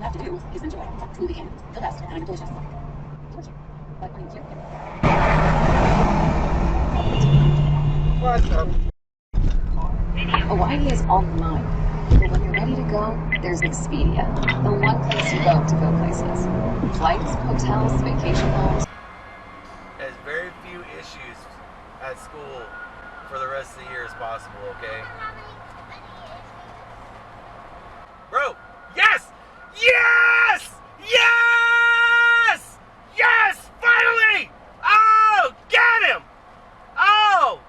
you have to do is enjoy. Smoothie King, the best, and I'm delicious. Delicious. But I mean, cute. What's up? Hawaii is all mine. But when you're ready to go, there's Expedia, the one place you go to go places. Flights, hotels, vacation homes. There's very few issues at school for the rest of the year as possible, okay? Bro, yes! Yes! Yes! Yes! Finally! Oh, get him! Oh!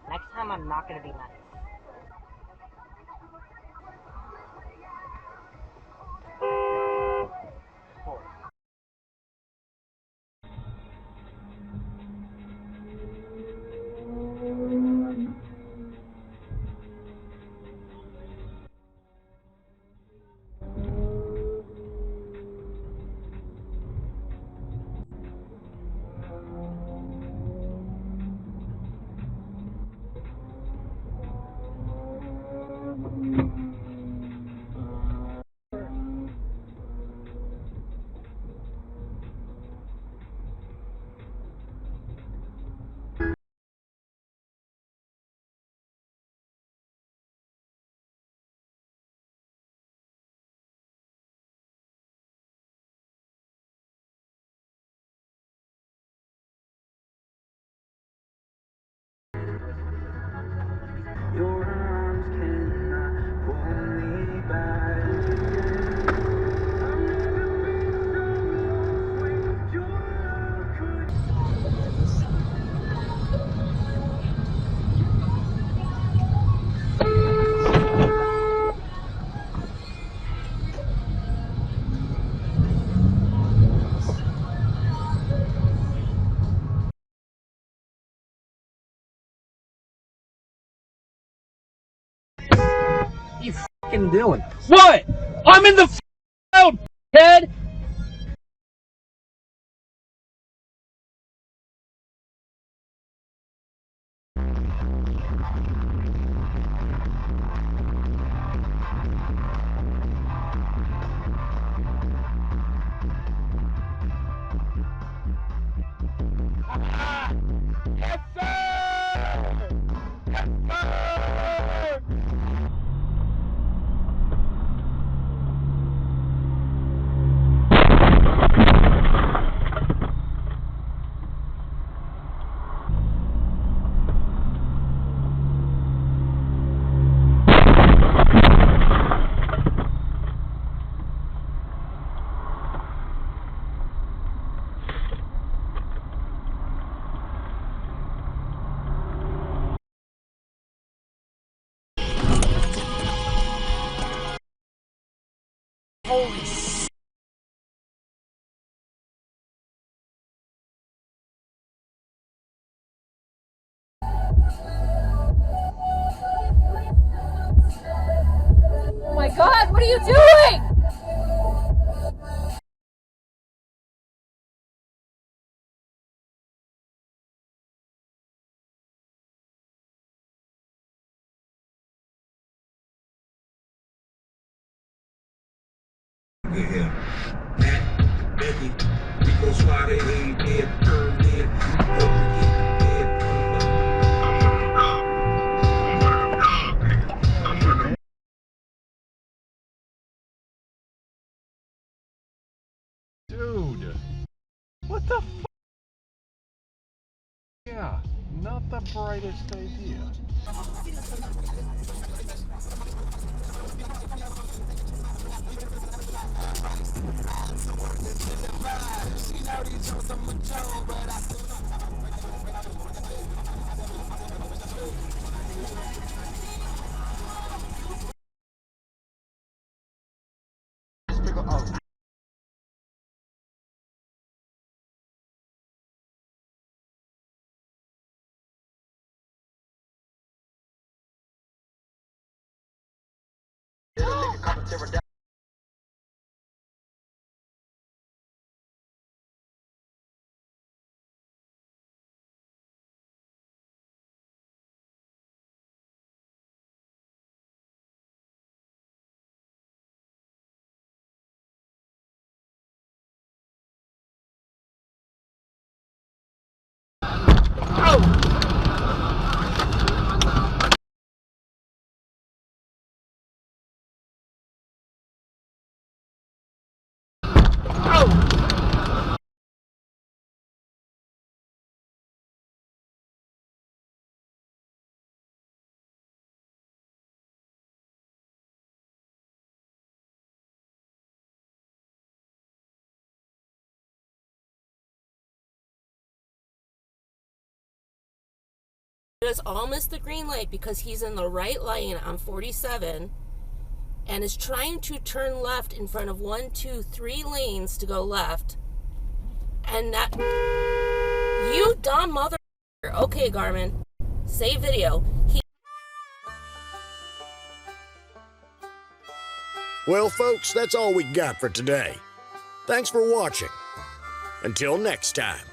Next time I'm not gonna be nice. Your arms cannot pull me back. I've never been so lost when your love could. What are you f***ing doing? What? I'm in the out, head. Yes, sir! Yes, sir! here. Matt, Becky, we gon' slide it, ain't dead, turn dead. Hope we keep it dead. Dude, what the f? Yeah, not the brightest idea. Just all missed the green light because he's in the right lane on 47 and is trying to turn left in front of 1, 2, 3 lanes to go left. And that, you dumb mother. Okay, Garmin, save video. Well, folks, that's all we got for today. Thanks for watching. Until next time.